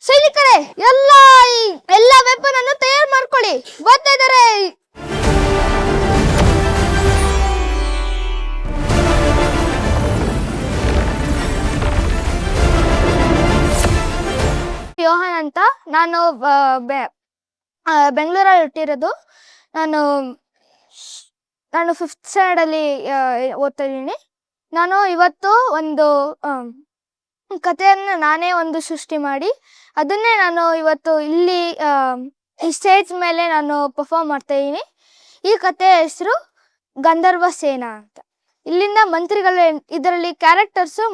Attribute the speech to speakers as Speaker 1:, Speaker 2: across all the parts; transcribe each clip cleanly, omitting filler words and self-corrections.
Speaker 1: ಸೈನಿಕರೇ, ಎಲ್ಲ ವೆಪನ್ ಅನ್ನು ತಯಾರು ಮಾಡ್ಕೊಳ್ಳಿ, ಬರ್ತಾ ಇದಾರೆ. ಯೋಹಾನ್ ಅಂತ. ನಾನು ಬೆಂಗಳೂರಲ್ಲಿ ಹುಟ್ಟಿರೋದು. ನಾನು 5th ಸ್ಟ್ಯಾಂಡರ್ಡ್ ಅಲ್ಲಿ ಓದ್ತಾ ಇದ್ದೀನಿ. ನಾನು ಇವತ್ತು ಒಂದು ಕಥೆಯನ್ನು ನಾನೇ ಒಂದು ಸೃಷ್ಟಿ ಮಾಡಿ ಅದನ್ನೇ ನಾನು ಇವತ್ತು ಇಲ್ಲಿ ಈ ಸ್ಟೇಜ್ ಮೇಲೆ ನಾನು ಪರ್ಫಾರ್ಮ್ ಮಾಡ್ತಾ ಇದ್ದೀನಿ. ಈ ಕಥೆಯ ಹೆಸರು ಗಂಧರ್ವ ಸೇನಾ ಅಂತ. ಇಲ್ಲಿಂದ ಮಂತ್ರಿಗಳು, ಇದರಲ್ಲಿ ಕ್ಯಾರೆಕ್ಟರ್ಸು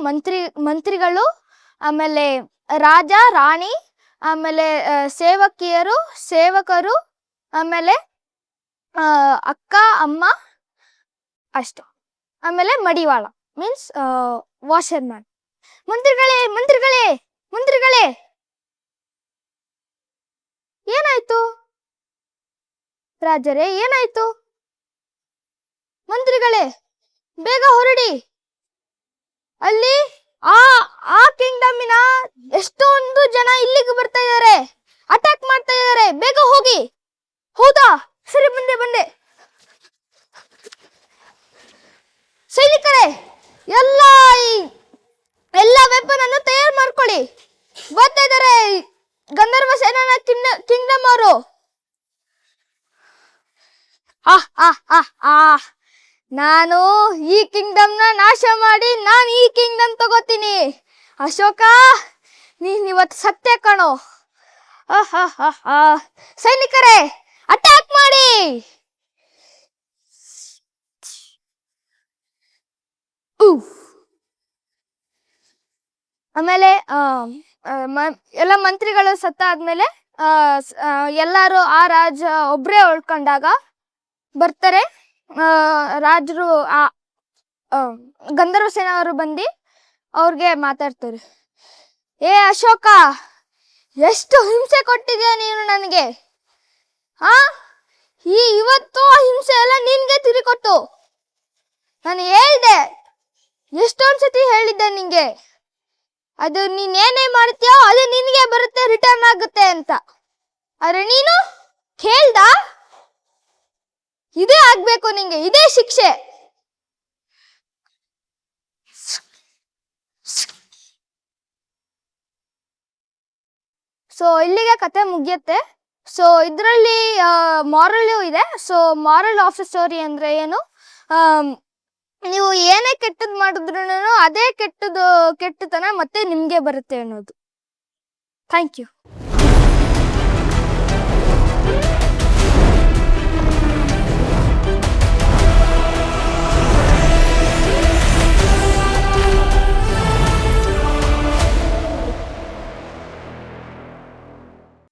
Speaker 1: ಮಂತ್ರಿಗಳು, ಆಮೇಲೆ ರಾಜ ರಾಣಿ, ಆಮೇಲೆ ಸೇವಕಿಯರು ಸೇವಕರು, ಆಮೇಲೆ ಅಕ್ಕ ಅಮ್ಮ, ಅಷ್ಟು. ಆಮೇಲೆ ಮಡಿವಾಳ ಮೀನ್ಸ್ ವಾಷರ್ ಮ್ಯಾನ್. ಮಂತ್ರಿಗಳೇ ಮಂತ್ರಿಗಳೇ ಮಂತ್ರಿಗಳೇ, ಏನಾಯ್ತು? ರಾಜರೇ, ಏನಾಯ್ತು? ಮಂತ್ರಿಗಳೇ, ಬೇಗ ಹೊರಡಿ. ಅಲ್ಲಿ ಆ ಕಿಂಗ್ಡಮಿನ ಎಷ್ಟೊಂದು ಜನ ಇಲ್ಲಿಗೆ ಬರ್ತಾ ಇದ್ದಾರೆ, ಅಟ್ಯಾಕ್ ಮಾಡ್ತಾ ಇದ್ದಾರೆ, ಬೇಗ ಹೋಗಿ. ಹೌದಾ, ಸರಿ, ಬಂದೆ. ಸೈನಿಕರೇ, ಎಲ್ಲ ವೆಪನ್ ಅನ್ನು ತಯಾರು ಮಾಡ್ಕೊಳ್ಳಿ, ಬರ್ತಾ ಇದಾರೆ ಗಂಧರ್ವ ಸೇನಾ ಕಿಂಗ್ಡಮ್ ಅವರು. ನಾನು ಈ ಕಿಂಗ್ಡಮ್ ನ ನಾಶ ಮಾಡಿ ನಾನು ಈ ಕಿಂಗ್ಡಮ್ ತಗೋತೀನಿ. ಅಶೋಕ, ನೀನ್ ಇವತ್ತು ಸತ್ಯ ಕಣೋ. ಸೈನಿಕರೇ, ಅಟ್ಯಾಕ್ ಮಾಡಿ. ಆಮೇಲೆ ಎಲ್ಲ ಮಂತ್ರಿಗಳು ಸತ್ತಾದ್ಮೇಲೆ ಎಲ್ಲಾರು ಆ ರಾಜ ಒಬ್ರೇ ಉಳ್ಕೊಂಡಾಗ ಬರ್ತಾರೆ ರಾಜರು. ಗಂಧರ್ವ ಸೇನಾ ಅವರು ಬಂದು ಅವ್ರಿಗೆ ಮಾತಾಡ್ತಾರೆ. ಏ ಅಶೋಕ, ಎಷ್ಟು ಹಿಂಸೆ ಕೊಟ್ಟಿದ್ಯಾ ನೀನು ನನಗೆ. ಇವತ್ತು ಆ ಹಿಂಸೆ ಎಲ್ಲ ನಿನ್ಗೆ ತಿರುಕೊಟ್ಟು. ನಾನು ಹೇಳ್ದೆ, ಎಷ್ಟೊಂದ್ ಸತಿ ಹೇಳಿದ್ದೆ ನಿಂಗೆ, ಅದು ನೀನೇನೇ ಮಾಡ್ತೀಯೋ ಅದು ನಿನಗೆ ಬರುತ್ತೆ, ರಿಟರ್ನ್ ಆಗುತ್ತೆ ಅಂತ. ಆದ್ರೆ ನೀನು ಕೇಳ್ದ, ಇದೇ ಆಗ್ಬೇಕು ನಿಂಗೆ, ಇದೇ ಶಿಕ್ಷೆ. ಸೊ ಇಲ್ಲಿಗೆ ಕತೆ ಮುಗಿಯುತ್ತೆ. ಸೊ ಇದರಲ್ಲಿ ಮಾರಲ್ ಇದೆ. So moral of the story ಅಂದ್ರೆ ಏನು, ನೀವು ಏನೇ ಕೆಟ್ಟದ್ ಮಾಡಿದ್ರು ಅದೇ ಕೆಟ್ಟತನ ಮತ್ತೆ ನಿಮ್ಗೆ ಬರುತ್ತೆ ಅನ್ನೋದು. Thank you.